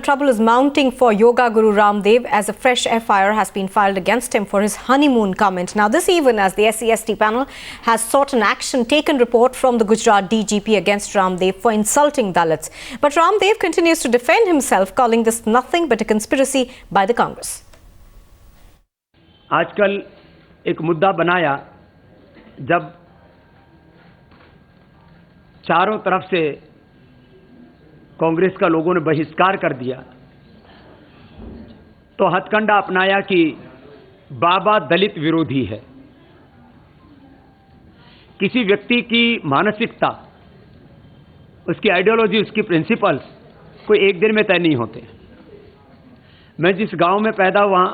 Trouble is mounting for Yoga Guru Ramdev as a fresh FIR has been filed against him for his honeymoon comment. Now this even as the SC/ST panel has sought an action taken report from the Gujarat DGP against Ramdev for insulting Dalits. But Ramdev continues to defend himself, calling this nothing but a conspiracy by the Congress. आजकल एक मुद्दा बनाया जब चारों तरफ से कांग्रेस का लोगों ने बहिष्कार कर दिया तो हथकंडा अपनाया कि बाबा दलित विरोधी है। किसी व्यक्ति की मानसिकता, उसकी आइडियोलॉजी, उसकी प्रिंसिपल्स कोई एक दिन में तय नहीं होते। मैं जिस गांव में पैदा हुआ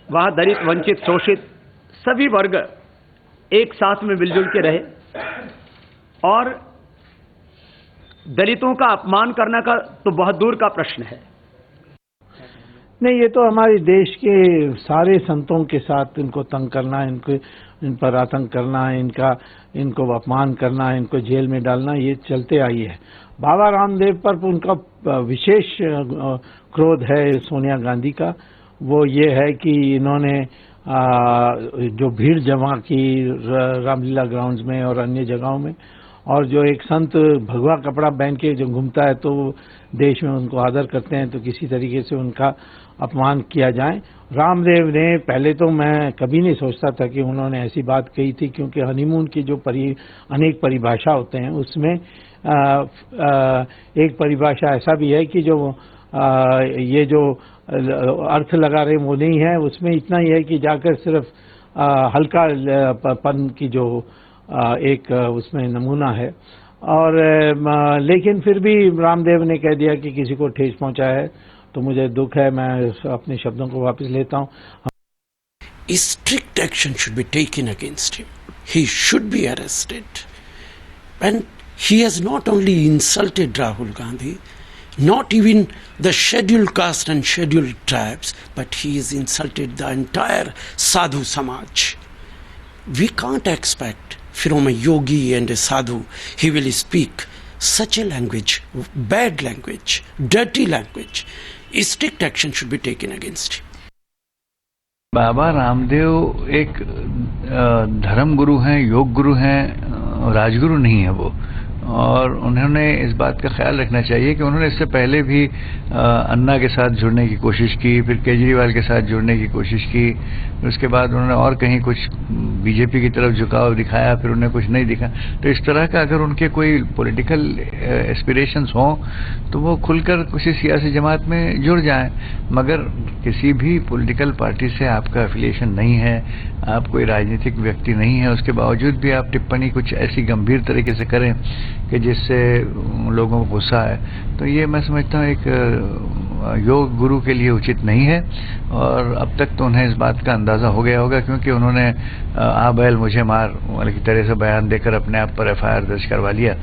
वहां दलित, वंचित, शोषित सभी वर्ग एक साथ में मिलजुल के रहे और दलितों का अपमान करने का तो बहुत दूर का प्रश्न है। नहीं, ये तो हमारे देश के सारे संतों के साथ इनको तंग करना, इन पर आतंक करना, इनको अपमान करना, इनको जेल में डालना, ये चलते आई है। बाबा रामदेव पर उनका विशेष क्रोध है सोनिया गांधी का। वो ये है कि इन्होंने जो भीड़ जमा की रामलीला ग्राउंड्स में और अन्य जगहों में, और जो एक संत भगवा कपड़ा पहन के जो घूमता है तो देश में उनको आदर करते हैं, तो किसी तरीके से उनका अपमान किया जाए। रामदेव ने पहले तो मैं कभी नहीं सोचता था कि उन्होंने ऐसी बात कही थी, क्योंकि हनीमून की जो अनेक परिभाषा होते हैं उसमें एक परिभाषा ऐसा भी है कि जो ये जो अर्थ लगा रहे वो नहीं है, उसमें इतना ही है कि जाकर सिर्फ हल्का पन की जो एक उसमें नमूना है। और लेकिन फिर भी रामदेव ने कह दिया कि किसी को ठेस पहुंचा है, तो मुझे दुख है, मैं अपने शब्दों को वापस लेता हूं। Strict action should be taken against him. He should be arrested. And he has not only insulted Rahul Gandhi, not even the scheduled caste and scheduled tribes, but he has insulted the entire Sadhu Samaj. We can't expect from a yogi and a sadhu he will speak such a language, bad language, dirty language. Strict action should be taken against him. Baba Ramdev एक धर्म गुरु हैं, योग गुरु हैं, राजगुरु नहीं है वो। और उन्होंने इस बात का ख्याल रखना चाहिए कि उन्होंने इससे पहले भी अन्ना के साथ जुड़ने की कोशिश की, फिर केजरीवाल के साथ जुड़ने की कोशिश की, उसके बाद उन्होंने और कहीं कुछ बीजेपी की तरफ झुकाव दिखाया, फिर उन्हें कुछ नहीं दिखा। तो इस तरह का अगर उनके कोई पॉलिटिकल एस्पिरेशंस हों तो वो खुलकर किसी सियासी जमात में जुड़ जाएं, मगर किसी भी पॉलिटिकल पार्टी से आपका एफिलिएशन नहीं है, आप कोई राजनीतिक व्यक्ति नहीं है, उसके बावजूद भी आप टिप्पणी कुछ ऐसी गंभीर तरीके से करें कि जिससे लोगों को गुस्सा है, तो ये मैं समझता हूँ एक योग गुरु के लिए उचित नहीं है। और अब तक तो उन्हें इस बात का अंदाजा हो गया होगा, क्योंकि उन्होंने आ बैल मुझे मार वाली तरह से बयान देकर अपने आप पर FIR दर्ज करवा लिया।